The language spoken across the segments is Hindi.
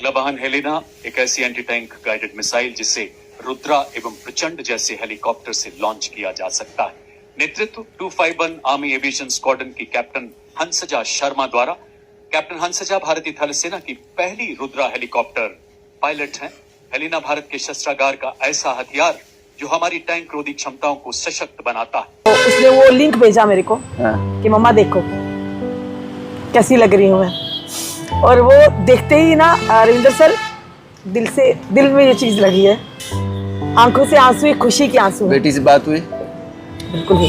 अगला वाहन हेलेना एक ऐसी एंटी टैंक गाइडेड मिसाइल जिसे रुद्रा एवं प्रचंड जैसे हेलीकॉप्टर से लॉन्च किया जा सकता है। नेतृत्व 251 आर्मी एविएशन स्क्वाड्रन की कैप्टन हंसजा शर्मा द्वारा। कैप्टन हंसजा भारतीय थल सेना की पहली रुद्रा हेलीकॉप्टर पायलट हैं। हेलेना भारत के शस्त्रागार का ऐसा हथियार जो हमारी टैंक रोधी क्षमताओं को सशक्त बनाता है। तो उसने वो लिंक भेजा मेरे को कि मम्मा देखो कैसी लग रही हूँ मैं, और वो देखते ही ना रविंदर सर दिल में ये चीज लगी है, आंखों से आंसू, खुशी के आंसू। बेटी से बात हुई? बिल्कुल ही।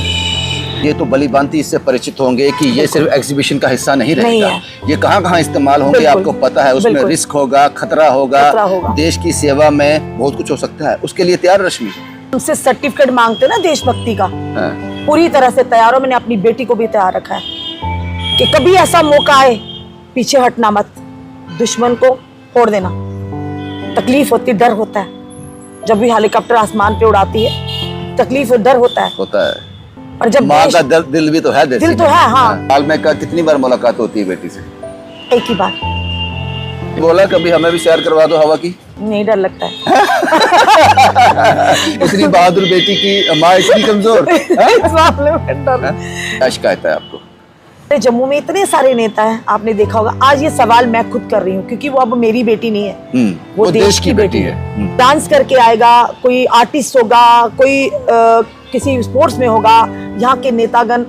ये तो भली भांति इससे परिचित होंगे कि ये सिर्फ एग्जीबिशन का हिस्सा नहीं रहेगा, ये कहाँ कहाँ इस्तेमाल होंगे आपको पता है। उसमें रिस्क होगा, खतरा होगा, देश की सेवा में बहुत कुछ हो सकता है। उसके लिए तैयार रश्मि? उनसे सर्टिफिकेट मांगते ना देशभक्ति का, पूरी तरह से तैयार हो। मैंने अपनी बेटी को भी तैयार रखा है कि कभी ऐसा मौका आए पीछे हटना मत, दुश्मन को फोड़ देना। तकलीफ होती, डर होता है जब भी हेलीकॉप्टर आसमान पे उड़ाती है, तकलीफ और डर होता है। और जब माँ का दिल भी तो है, दिल तो है। हाँ। साल में का कितनी बार मुलाकात होती है बेटी से? एक ही बार। बोला कभी हमें भी शेयर करवा दो हवा की? नहीं, डर लगता है। इतनी बहादुर बेटी की माँ इतनी कमजोर। क्या शिकायत है आपको? जम्मू में इतने सारे नेता हैं, आपने देखा होगा। आज ये सवाल मैं खुद कर रही हूँ क्योंकि वो अब मेरी बेटी नहीं है, वो देश की बेटी है। डांस करके आएगा, कोई आर्टिस्ट होगा, कोई किसी स्पोर्ट्स में होगा। यहाँ के नेतागण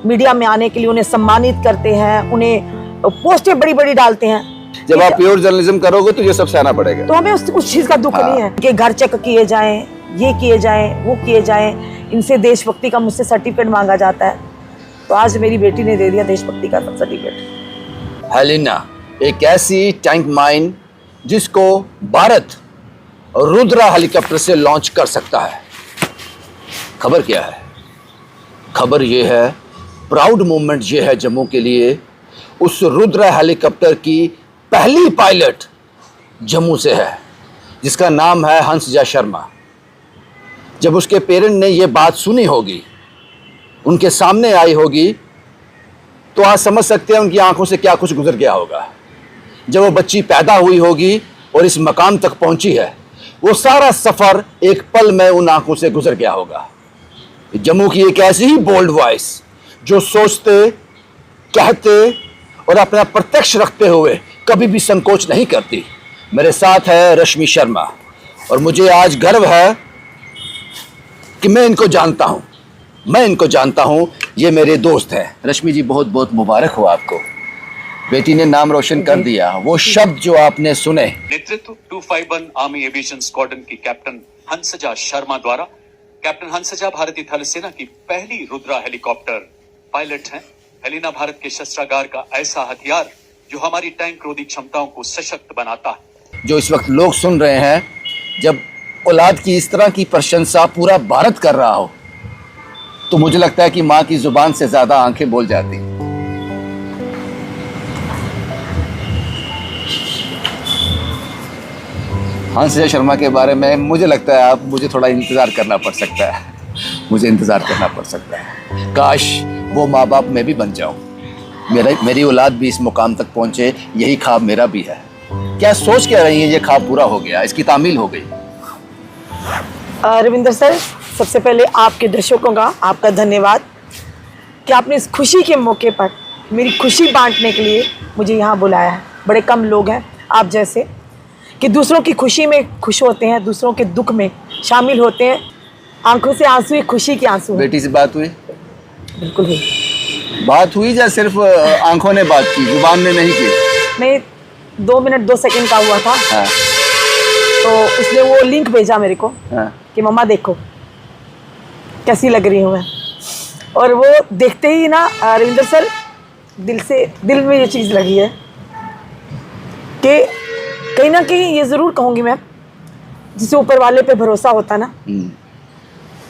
मीडिया में आने के लिए उन्हें सम्मानित करते हैं, उन्हें पोस्टें बड़ी बड़ी डालते हैं। जब आप प्योर जर्नलिज्म करोगे तो ये सब सहना पड़ेगा। तो हमें उस चीज का दुख नहीं है कि घर चेक किए जाएं, ये किए जाएं, वो किए जाएं। इनसे देशभक्ति का मुझसे सर्टिफिकेट मांगा जाता है, तो आज मेरी बेटी ने दे दिया देशभक्ति का सर्टिफिकेट। हेलेना एक ऐसी टैंक माइन जिसको भारत रुद्रा हेलीकॉप्टर से लॉन्च कर सकता है। खबर क्या है? खबर ये है, प्राउड मोमेंट ये है जम्मू के लिए। उस रुद्रा हेलीकॉप्टर की पहली पायलट जम्मू से है जिसका नाम है हंसजा शर्मा। जब उसके पेरेंट ने ये बात सुनी होगी, उनके सामने आई होगी, तो आप समझ सकते हैं उनकी आंखों से क्या कुछ गुजर गया होगा। जब वो बच्ची पैदा हुई होगी और इस मकाम तक पहुंची है, वो सारा सफर एक पल में उन आंखों से गुजर गया होगा। जम्मू की एक ऐसी ही बोल्ड वॉइस जो सोचते, कहते और अपना प्रत्यक्ष रखते हुए कभी भी संकोच नहीं करती। मेरे साथ है रश्मि शर्मा और मुझे आज गर्व है कि मैं इनको जानता हूं, ये मेरे दोस्त हैं। रश्मि जी, बहुत बहुत मुबारक हो आपको, बेटी ने नाम रोशन कर दिया। वो शब्द जो आपने सुने। नेतृत्व 251 आर्मी एविएशन स्क्वाड्रन की कैप्टन हंसजा शर्मा द्वारा। कैप्टन हंसजा भारतीय थल सेना की पहली रुद्रा हेलीकॉप्टर पायलट हैं। हेलेना भारत के शस्त्रागार का ऐसा हथियार जो हमारी टैंक रोधी क्षमताओं को सशक्त बनाता है। जो इस वक्त लोग सुन रहे हैं, जब औलाद की इस तरह की प्रशंसा पूरा भारत कर रहा हो, तो मुझे लगता है कि माँ की जुबान से ज्यादा आंखें बोल जाती। हंसजा शर्मा के बारे में मुझे लगता है मुझे थोड़ा इंतजार करना पड़ सकता है। काश वो माँ बाप मैं भी बन जाऊं, मेरी औलाद भी इस मुकाम तक पहुंचे, यही ख्वाब मेरा भी है। क्या सोच क्या रही है? ये ख्वाब पूरा हो गया, इसकी तामील हो गई। रविंदर सर, सबसे पहले आपके दर्शकों का आपका धन्यवाद कि आपने इस खुशी के मौके पर मेरी खुशी बांटने के लिए मुझे यहाँ बुलाया है। बड़े कम लोग हैं आप जैसे कि दूसरों की खुशी में खुश होते हैं, दूसरों के दुख में शामिल होते हैं। आंखों से आंसू, खुशी के आंसू। बेटी से बात हुई? बिल्कुल हुई। बात हुई या सिर्फ आंखों ने बात की, जुबान ने नहीं की? नहीं, 2 मिनट 2 सेकंड का हुआ था। हाँ। तो उसने वो लिंक भेजा मेरे को कि मम्मा देखो कैसी लग रही हूँ मैं, और वो देखते ही ना रविंदर सर दिल में ये चीज़ लगी है कि कहीं ना कहीं ये ज़रूर कहूँगी मैं, जिसे ऊपर वाले पे भरोसा होता ना,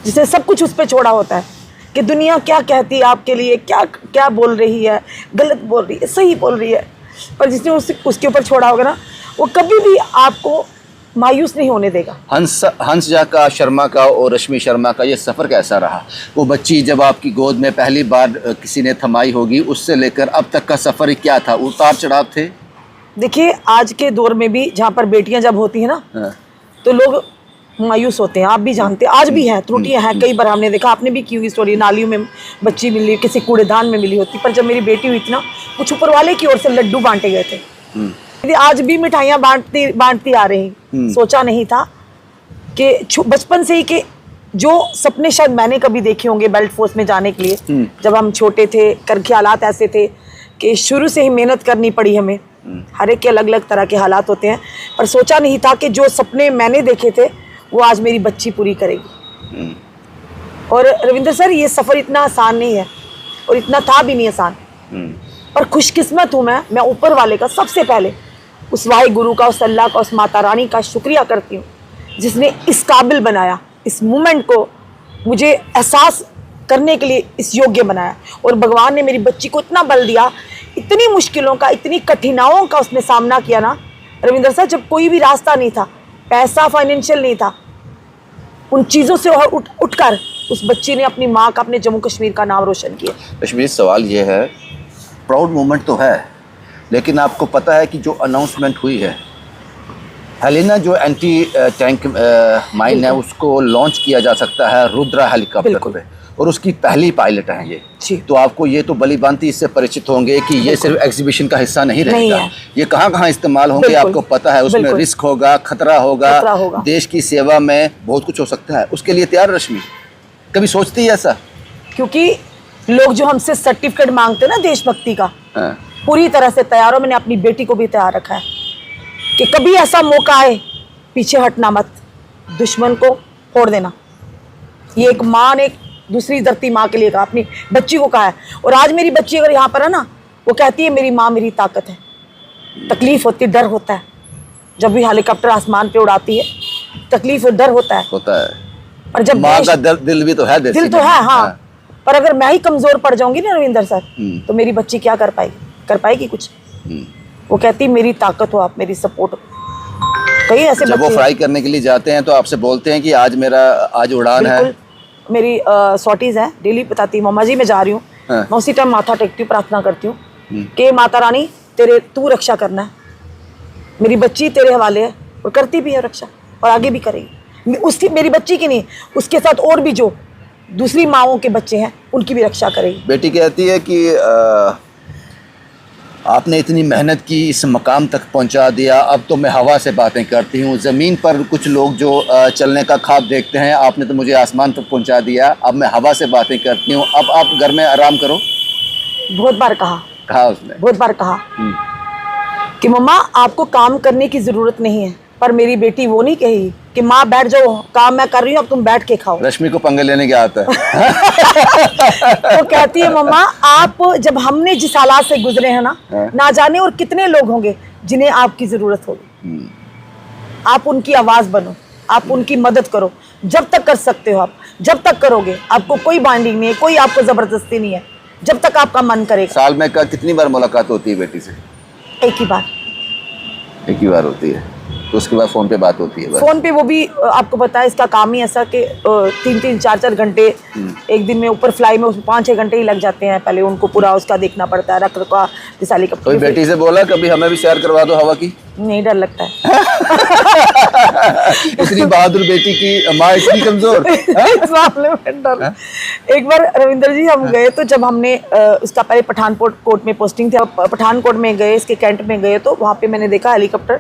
जिसे सब कुछ उस पर छोड़ा होता है कि दुनिया क्या कहती है आपके लिए, क्या क्या बोल रही है, गलत बोल रही है, सही बोल रही है, पर जिसने उसके ऊपर छोड़ा होगा ना, वो कभी भी आपको मायूस नहीं होने देगा। हंसजा का, शर्मा का और रश्मि शर्मा का ये सफ़र कैसा रहा? वो बच्ची जब आपकी गोद में पहली बार किसी ने थमाई होगी, उससे लेकर अब तक का सफ़र क्या था? उतार चढ़ाव थे? देखिए आज के दौर में भी जहाँ पर बेटियां जब होती है ना तो लोग मायूस होते हैं। आप भी जानते हैं, आज भी हैं, त्रुटियां हैं। कई बार हमने देखा, आपने भी की होगी स्टोरी, नालियों में बच्ची मिली, किसी कूड़ेदान में मिली होती। पर जब मेरी बेटी हुई थी ना, कुछ ऊपर वाले की ओर से लड्डू बांटे गए थे। आज भी मिठाइयाँ बांटती आ रही। सोचा नहीं था कि बचपन से ही कि जो सपने शायद मैंने कभी देखे होंगे बेल्ट फोर्स में जाने के लिए, जब हम छोटे थे, ख्यालात ऐसे थे कि शुरू से ही मेहनत करनी पड़ी हमें। हर एक के अलग अलग तरह के हालात होते हैं, पर सोचा नहीं था कि जो सपने मैंने देखे थे वो आज मेरी बच्ची पूरी करेगी। और रविंद्र सर, ये सफ़र इतना आसान नहीं है और इतना था भी नहीं आसान। पर खुशकिस्मत हूँ मैं ऊपर वाले का सबसे पहले उस वाहे गुरु का, उस अल्लाह का, उस माता रानी का शुक्रिया करती हूँ जिसने इस काबिल बनाया, इस मोमेंट को मुझे एहसास करने के लिए इस योग्य बनाया। और भगवान ने मेरी बच्ची को इतना बल दिया, इतनी मुश्किलों का, इतनी कठिनाइयों का उसने सामना किया ना रविंद्र सर, जब कोई भी रास्ता नहीं था, पैसा फाइनेंशियल नहीं था, उन चीज़ों से उठकर उस बच्ची ने अपनी माँ का, अपने जम्मू कश्मीर का नाम रोशन किया। कश्मीर, सवाल ये है, प्राउड मोमेंट तो है, लेकिन आपको पता है कि जो अनाउंसमेंट हुई है, हेलिना जो एंटी टैंक माइन है उसको लॉन्च किया जा सकता है रुद्रा हेलीकॉप्टर पे, और उसकी पहली पायलट हैं ये। तो आपको ये तो भली भांति इससे परिचित होंगे कि ये सिर्फ एग्जीबिशन का हिस्सा नहीं रहेगा, ये कहाँ कहाँ इस्तेमाल होंगे आपको पता है। उसमें रिस्क होगा, खतरा होगा, देश की सेवा में बहुत कुछ हो सकता है। उसके लिए तैयार रश्मि? कभी सोचती है ऐसा? क्योंकि लोग जो हमसे सर्टिफिकेट मांगते हैं ना देशभक्ति का, पूरी तरह से तैयार हो। मैंने अपनी बेटी को भी तैयार रखा है कि कभी ऐसा मौका आए, पीछे हटना मत, दुश्मन को फोड़ देना। ये एक माँ ने दूसरी धरती माँ के लिए कहा, अपनी बच्ची को कहा है। और आज मेरी बच्ची अगर यहाँ पर है ना, वो कहती है मेरी माँ मेरी ताकत है। तकलीफ होती है, डर होता है, जब भी हेलीकॉप्टर आसमान पे उड़ाती है तकलीफ और डर होता है। और जब माँ का दिल भी तो है, दिल तो है, हाँ। पर अगर मैं ही कमजोर पड़ जाऊंगी ना रविंदर सर, तो मेरी बच्ची क्या कर पाएगी कुछ। वो कहती मेरी ताकत हो आप, मेरी सपोर्ट हो। कई ऐसे जब वो फ्राई करने के लिए जाते हैं तो आपसे बोलते हैं कि आज उड़ान है। मेरी सॉटीज है, डेली बताती मम्मा जी मैं जा रही हूँ। मैं उसी टाइम माथा टेकती हूँ, प्रार्थना करती हूँ कि माता रानी तू रक्षा करना है, मेरी बच्ची तेरे हवाले है। और करती भी है रक्षा, और आगे भी करेगी। उसकी, मेरी बच्ची की नहीं, उसके साथ और भी जो दूसरी माँओं के बच्चे हैं उनकी भी रक्षा करेगी। बेटी कहती है कि आपने इतनी मेहनत की, इस मकाम तक पहुंचा दिया, अब तो मैं हवा से बातें करती हूँ। ज़मीन पर कुछ लोग जो चलने का ख्वाब देखते हैं, आपने तो मुझे आसमान तक पहुंचा दिया, अब मैं हवा से बातें करती हूँ, अब आप घर में आराम करो। बहुत बार कहा उसने, बहुत बार कहा कि मम्मा आपको काम करने की ज़रूरत नहीं है। पर मेरी बेटी वो नहीं कही कि माँ बैठ जाओ, काम मैं कर रही हूँ, अब तुम बैठ के खाओ। रश्मि को पंगे लेने क्या आता है। वो कहती है मम्मा आप, जब हमने जिस हालात से गुजरे हैं ना जाने और कितने लोग होंगे जिन्हें आपकी जरूरत होगी। आप उनकी आवाज बनो, आप उनकी मदद करो, जब तक कर सकते हो आप, जब तक करोगे आपको कोई बाइंडिंग नहीं है, कोई आपको जबरदस्ती नहीं है, जब तक आपका मन करेगा। साल में कितनी बार मुलाकात होती है बेटी से? एक ही बार होती है। तो उसके बाद फ़ोन पे बात होती है? फ़ोन पे वो भी आपको पता है इसका काम ही ऐसा कि 3-3, 4-4 घंटे एक दिन में, ऊपर फ्लाई में 5-6 घंटे ही लग जाते हैं। पहले उनको पूरा उसका देखना पड़ता है, रख रखा दिसाली का। कोई बेटी से बोला कभी हमें भी शेयर करवा दो हवा की? नहीं, डर लगता है। इतनी बहादुर बेटी की माँ इतनी कमजोर। इस मामले में डर। एक बार रविंदर जी हम गए, तो जब हमने उसका पहले पठानकोट में पोस्टिंग थी, पठानकोट में गए, इसके कैंट में गए, तो वहाँ पे मैंने देखा हेलीकॉप्टर।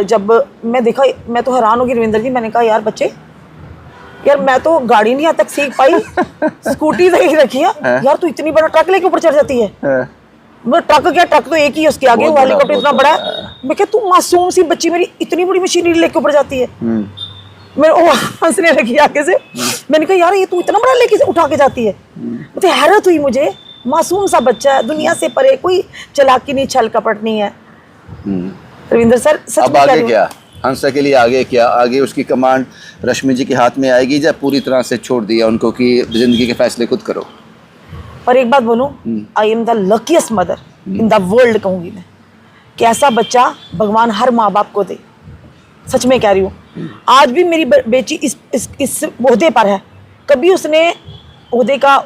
जब मैं देखा मैं तो हैरान हो गई रविंदर जी। मैंने कहा यार बच्चे, यार मैं तो गाड़ी नहीं आज तक सीख पाई, स्कूटी से ही रखी है यार, तू इतनी बड़ा ट्रक लेके ऊपर चढ़ जाती है। मैं ट्रक क्या, ट्रक तो एक ही है उसके आगे, वो हेलीकॉप्टर इतना बड़ा है। मैं क्या तू मासूम सी बच्ची मेरी इतनी बड़ी मशीनरी लेके ऊपर जाती है। मैं हंसने लगी आगे से। मैंने कहा यार ये तू इतना बड़ा लेके उठा के जाती है। तो हैरत हुई मुझे, मासूम सा बच्चा है, दुनिया से परे, कोई चालाकी नहीं, छल कपट नहीं है। रविंदर सर सच अब आगे क्या, हंसा के लिए आगे क्या? आगे उसकी कमांड रश्मि जी के हाथ में आएगी, या पूरी तरह से छोड़ दिया उनको कि जिंदगी के फैसले खुद करो? पर एक बात बोलूं, I am the luckiest mother in the world, कहूँगी मैं कि ऐसा बच्चा भगवान हर माँ बाप को दे। सच में कह रही हूँ। आज भी मेरी बेटी इस ओहदे पर है, कभी उसने ओहदे का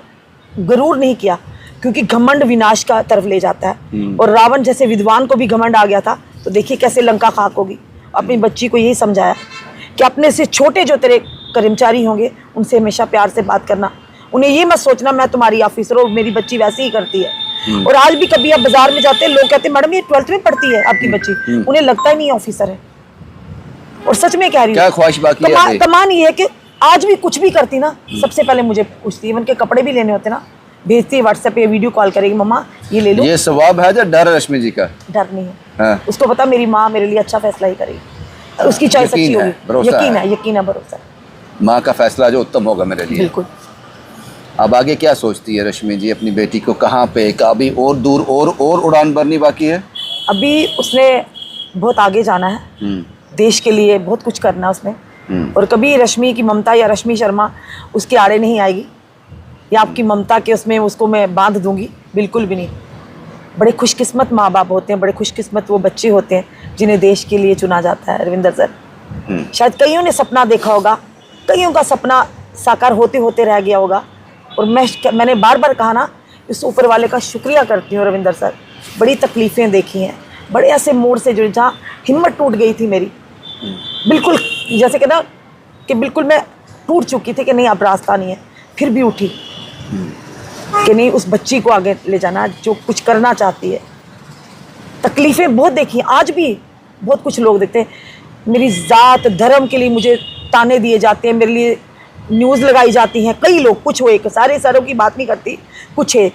गरूर नहीं किया, क्योंकि घमंड विनाश का तरफ ले जाता है। और रावण जैसे विद्वान को भी घमंड आ गया था, तो देखिए कैसे लंका खाक होगी। अपनी बच्ची को यही समझाया कि अपने से छोटे जो तेरे कर्मचारी होंगे उनसे हमेशा प्यार से बात करना, उन्हें ये मत सोचना मैं तुम्हारी ऑफिसर हूँ, मेरी बच्ची वैसे ही करती है। और आज भी कभी आप बाजार में जाते हैं, लोग कहते हैं मैडम ये 12th में पढ़ती है आपकी बच्ची, उन्हें लगता ही नहीं ऑफिसर है। और सच में कह रही क्या ख्वाहिश बाकी है? कमान ये है कि आज भी कुछ भी करती ना, सबसे पहले मुझे पूछती है, उनके कपड़े भी लेने होते ना, भेजती है व्हाट्सएप पे, वीडियो कॉल करेगी, मम्मा ये ले लो। ये सवाब है या डर है रश्मि जी का? डर नहीं है। हाँ। उसको पता मेरी माँ मेरे लिए अच्छा फैसला ही करेगी, उसकी चॉइस अच्छी होगी। यकीन है, भरोसा है। माँ का फैसला जो उत्तम होगा मेरे लिए। बिल्कुल। अब आगे क्या सोचती है रश्मि जी अपनी बेटी को, कहाँ पे, अभी और दूर और उड़ान भरनी बाकी है? अभी उसने बहुत आगे जाना है, देश के लिए बहुत कुछ करना है उसने। और कभी रश्मि की ममता या रश्मि शर्मा उसके आड़े नहीं आएगी, या आपकी ममता के उसमें उसको मैं बांध दूंगी, बिल्कुल भी नहीं। बड़े खुशकिस्मत माँ बाप होते हैं, बड़े खुशकिस्मत वो बच्चे होते हैं जिन्हें देश के लिए चुना जाता है। रविंदर सर, शायद कईयों ने सपना देखा होगा, कईयों का सपना साकार होते होते रह गया होगा। और मैंने बार बार कहा ना, इस ऊपर वाले का शुक्रिया करती हूँ रविंदर सर। बड़ी तकलीफ़ें देखी हैं, बड़े ऐसे मोड़ से जुड़े जहाँ हिम्मत टूट गई थी मेरी, बिल्कुल जैसे कि ना कि बिल्कुल मैं टूट चुकी थी कि नहीं अब रास्ता नहीं है, फिर भी उठी कि नहीं उस बच्ची को आगे ले जाना जो कुछ करना चाहती है। तकलीफ़ें बहुत देखी हैं, आज भी बहुत कुछ लोग देखते हैं, मेरी ज़ात धर्म के लिए मुझे ताने दिए जाते हैं, मेरे लिए न्यूज़ लगाई जाती हैं। कई लोग, कुछ हो एक, सारे सारों की बात नहीं करती, कुछ है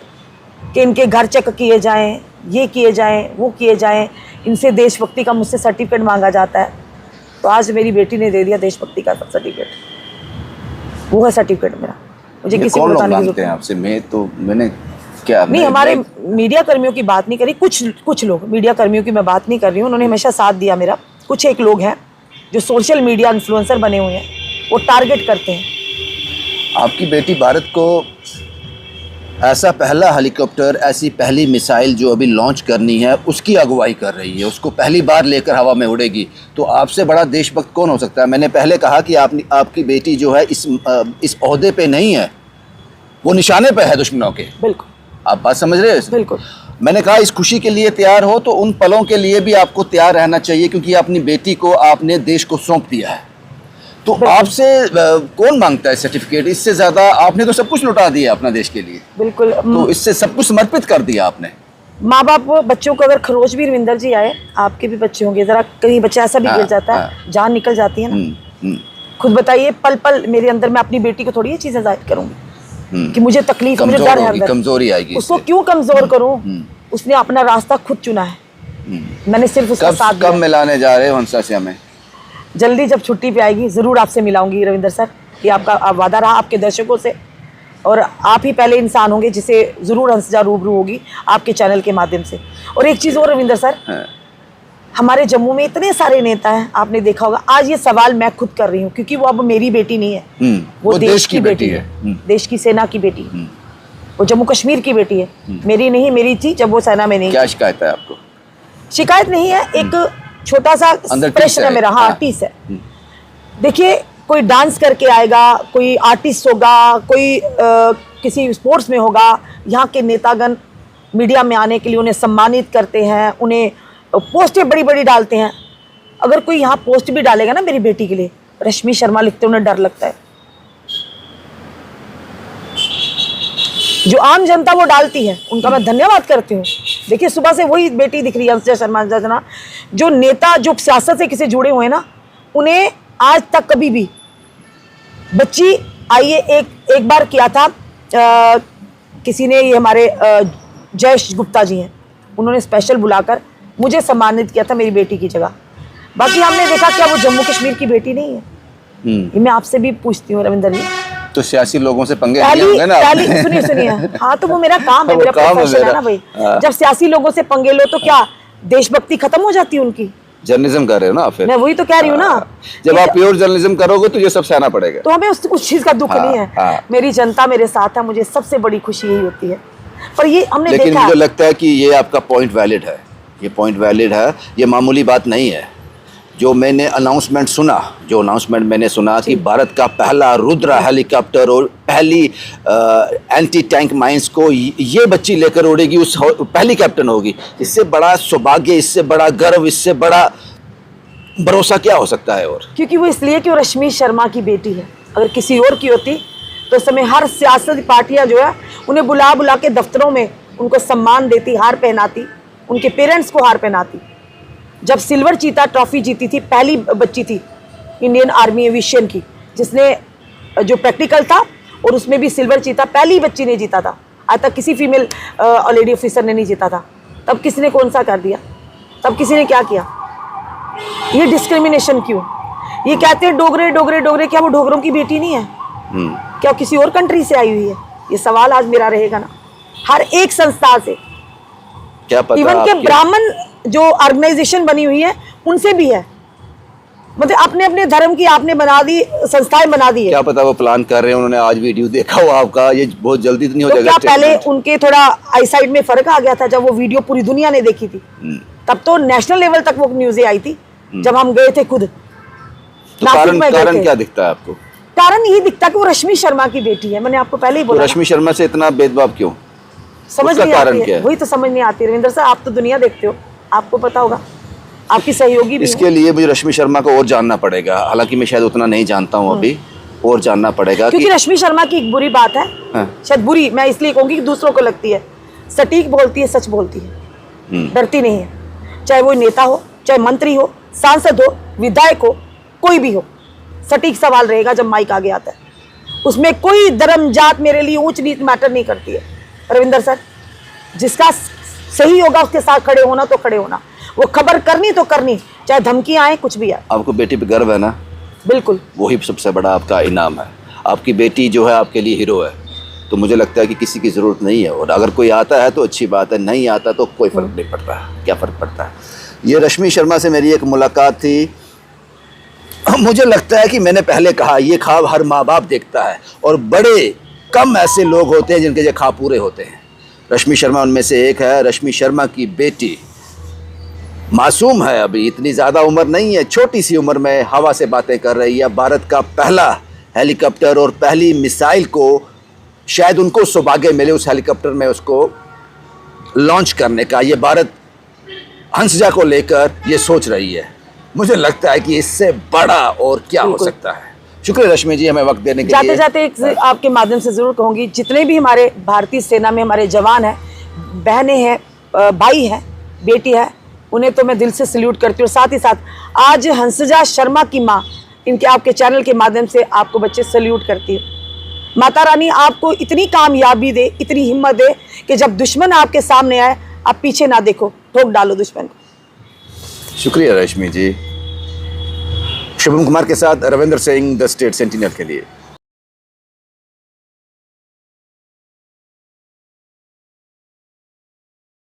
कि इनके घर चेक किए जाएं, ये किए जाएं, वो किए जाएं, इनसे देशभक्ति का मुझसे सर्टिफिकेट मांगा जाता है। तो आज मेरी बेटी ने दे दिया देशभक्ति का सर्टिफिकेट, वो है सर्टिफिकेट मेरा, मुझे किसी को बताने की जरूरत नहीं। आपसे मैंने क्या नहीं, हमारे मीडिया कर्मियों की बात नहीं करी, कुछ लोग मीडिया कर्मियों की मैं बात नहीं कर रही हूँ, उन्होंने हमेशा साथ दिया मेरा। कुछ एक लोग हैं जो सोशल मीडिया इन्फ्लुएंसर बने हुए हैं, वो टारगेट करते हैं। आपकी बेटी भारत को ऐसा पहला हेलीकॉप्टर, ऐसी पहली मिसाइल जो अभी लॉन्च करनी है, उसकी अगुवाई कर रही है, उसको पहली बार लेकर हवा में उड़ेगी। तो आपसे बड़ा देशभक्त कौन हो सकता है? मैंने पहले कहा कि आपकी बेटी जो है इस ओहदे पे नहीं है, वो निशाने पे है दुश्मनों के। बिल्कुल, आप बात समझ रहे हैं? बिल्कुल। मैंने कहा इस खुशी के लिए तैयार हो तो उन पलों के लिए भी आपको तैयार रहना चाहिए, क्योंकि अपनी बेटी को आपने देश को सौंप दिया है। तो आपसे कौन मांगता है सर्टिफिकेट? इससे ज्यादा आपने तो सब कुछ लुटा दिया अपना देश के लिए। बिल्कुल। तो इससे सब कुछ समर्पित कर दिया आपने। माँ बाप बच्चों को अगर खरोच भी रविंदर जी आए, आपके भी बच्चे होंगे, जरा कहीं बच्चा ऐसा भी गिर जाता है, जान निकल जाती है ना। खुद बताइए, पल पल मेरे अंदर, मैं अपनी बेटी को थोड़ी ये चीजें जाहिर करूंगी कि मुझे तकलीफ, मुझे डर है अंदर, कमजोरी आएगी। उसको क्यों कमजोर करूं? उसने अपना रास्ता खुद चुना है, मैंने सिर्फ उसका साथ दिया। कब मिलाने जा रहे हो हंसा से हमें? जल्दी, जब छुट्टी पे आएगी जरूर आपसे मिलाऊंगी रविंदर सर, ये आपका वादा रहा आपके दर्शकों से। और आप ही पहले इंसान होंगे जिसे जरूर हंसजा रूबरू होगी आपके चैनल के माध्यम से। और एक चीज़ और रविंदर सर, हमारे जम्मू में इतने सारे नेता हैं, आपने देखा होगा। आज ये सवाल मैं खुद कर रही हूँ, क्योंकि वो अब मेरी बेटी नहीं है, वो देश की बेटी है, देश की सेना की बेटी है, वो जम्मू कश्मीर की बेटी है। मेरी नहीं, मेरी थी जब वो सेना में नहीं। क्या शिकायत है आपको? शिकायत नहीं है, एक छोटा सा प्रश्न है मेरा। हाँ, टीस है। देखिए, कोई डांस करके आएगा, कोई आर्टिस्ट होगा, कोई किसी स्पोर्ट्स में होगा, यहाँ के नेतागण मीडिया में आने के लिए उन्हें सम्मानित करते हैं, उन्हें पोस्टें बड़ी बड़ी डालते हैं। अगर कोई यहाँ पोस्ट भी डालेगा ना मेरी बेटी के लिए, रश्मि शर्मा लिखते उन्हें डर लगता है। जो आम जनता वो डालती है, उनका मैं धन्यवाद करती हूँ। देखिए, सुबह से वही बेटी दिख रही है हंसजा शर्मा जना। जो नेता, जो सियासत से किसी जुड़े हुए हैं ना, उन्हें आज तक कभी भी बच्ची आइए, एक बार किया था किसी ने, ये हमारे जयेश गुप्ता जी हैं, उन्होंने स्पेशल बुलाकर मुझे सम्मानित किया था मेरी बेटी की जगह। बाकी हमने देखा क्या वो जम्मू कश्मीर की बेटी नहीं है? ये मैं आपसे भी पूछती हूँ रविंदर जी। तो सियासी लोगों से पंगे होंगे ना? सुनिए, हाँ, तो वो मेरा काम है, मेरा प्रोफेशन है ना भाई। जब सियासी लोगों से पंगे लो तो क्या देशभक्ति खत्म हो जाती है उनकी? जर्नलिज्म कर रहे हो ना फिर? मैं वही तो कह रही हूँ ना, जब आप प्योर जर्नलिज्म करोगे तो ये सब सहना पड़ेगा। तो हमें उस चीज का दुख नहीं है। मेरी जनता मेरे साथ है, मुझे सबसे बड़ी खुशी यही होती है। पर ये हमने देखा, लेकिन मुझे लगता है कि ये आपका पॉइंट वैलिड है, ये पॉइंट वैलिड है, ये मामूली बात नहीं है। जो मैंने अनाउंसमेंट मैंने सुना कि भारत का पहला रुद्रा हेलीकॉप्टर और पहली एंटी टैंक माइंस को ये बच्ची लेकर उड़ेगी, उस पहली कैप्टन होगी। इससे बड़ा सौभाग्य, इससे बड़ा गर्व, इससे बड़ा भरोसा क्या हो सकता है? और क्योंकि वो इसलिए कि वो रश्मि शर्मा की बेटी है। अगर किसी और की होती तो उस समय हर सियासती पार्टियां जो है उन्हें बुला बुला के दफ्तरों में उनको सम्मान देती, हार पहनाती, उनके पेरेंट्स को हार पहनाती। जब सिल्वर चीता ट्रॉफी जीती थी, पहली बच्ची थी इंडियन आर्मी एविएशन की जिसने जो प्रैक्टिकल था और उसमें भी सिल्वर चीता पहली बच्ची ने जीता था। आज तक किसी फीमेल लेडी ऑफिसर ने नहीं जीता था। तब किसी ने कौन सा कर दिया? तब किसी ने क्या किया? ये डिस्क्रिमिनेशन क्यों? ये कहते हैं डोगरे डोगरे डोगरे, क्या वो डोगरों की बेटी नहीं है? क्या वो किसी और कंट्री से आई हुई है? ये सवाल आज मेरा रहेगा ना हर एक संस्था से। क्या पता इवन के ब्राह्मण जो ऑर्गेनाइजेशन बनी हुई है उनसे भी है। मतलब अपने अपने धर्म की आपने बना दी, संस्थाएं बना दी है। क्या पता वो प्लान कर रहे हैं, उन्होंने आज वीडियो देखा हो आपका, ये बहुत जल्दी तो नहीं हो तो जाएगा? क्या पहले उनके थोड़ा आईसाइट में फर्क आ गया था जब वो वीडियो पूरी दुनिया ने देखी थी? तब तो नेशनल लेवल तक वो न्यूज़ें आई थी जब हम गए थे खुद। तो कारण क्या दिखता है आपको? कारण यही दिखता कि वो रश्मि शर्मा की बेटी है। मैंने आपको पहले ही बोला। तो रश्मि शर्मा से इतना भेदभाव क्यों? समझ नहीं आती है। वही तो समझ नहीं आती। रविंदर साहब, आप तो दुनिया देखते हो, आपको पता होगा, आपकी सहयोगी भी इसके लिए मुझे रश्मि शर्मा को और जानना पड़ेगा। हालांकि मैं शायद उतना नहीं जानता हूँ अभी, और जानना पड़ेगा। क्योंकि रश्मि शर्मा की एक बुरी बात है, शायद बुरी मैं इसलिए कहूँगी कि दूसरों को लगती है, सटीक बोलती है, सच बोलती है, डरती नहीं है। चाहे वो नेता हो, चाहे मंत्री हो, सांसद हो, विधायक हो, कोई भी हो, सटीक सवाल रहेगा जब माइक आगे आता है। उसमें कोई धर्म जात मेरे लिए ऊंच नीच मैटर नहीं करती है। रविंदर सर, जिसका सही होगा उसके साथ खड़े होना तो खड़े होना, वो खबर करनी तो करनी, चाहे धमकी आए, कुछ भी आए। आपको बेटी पे गर्व है ना? बिल्कुल, वही सबसे बड़ा आपका इनाम है। आपकी बेटी जो है आपके लिए हीरो है। तो मुझे लगता है कि किसी की ज़रूरत नहीं है, और अगर कोई आता है तो अच्छी बात है, नहीं आता तो कोई फ़र्क नहीं पड़ता। क्या फ़र्क पड़ता है? ये रश्मि शर्मा से मेरी एक मुलाकात थी। मुझे लगता है कि मैंने पहले कहा, ये ख्वाब हर माँ बाप देखता है, और बड़े कम ऐसे लोग होते हैं जिनके ये ख्वाब पूरे होते हैं। रश्मि शर्मा उनमें से एक है। रश्मि शर्मा की बेटी मासूम है, अभी इतनी ज़्यादा उम्र नहीं है, छोटी सी उम्र में हवा से बातें कर रही है। भारत का पहला हेलीकॉप्टर और पहली मिसाइल को शायद उनको सौभाग्य मिले उस हेलीकॉप्टर में उसको लॉन्च करने का। ये भारत हंसजा को लेकर ये सोच रही है। मुझे लगता है कि इससे बड़ा और क्या हो सकता है। शुक्रिया रश्मि जी, हमें वक्त देने के लिए। जाते एक आपके माध्यम से जरूर कहूंगी, जितने भी हमारे भारतीय सेना में हमारे जवान हैं, बहनें हैं, भाई हैं, बेटी है, उन्हें तो मैं दिल से सल्यूट करती हूँ। साथ ही साथ आज हंसजा शर्मा की माँ, इनके आपके चैनल के माध्यम से आपको बच्चे सल्यूट करती है। माता रानी आपको इतनी कामयाबी दे, इतनी हिम्मत दे कि जब दुश्मन आपके सामने आए आप पीछे ना देखो, ठोक डालो दुश्मन को। शुक्रिया रश्मि जी। शुभम कुमार के साथ Ravindra Singh, the state sentinel के लिए।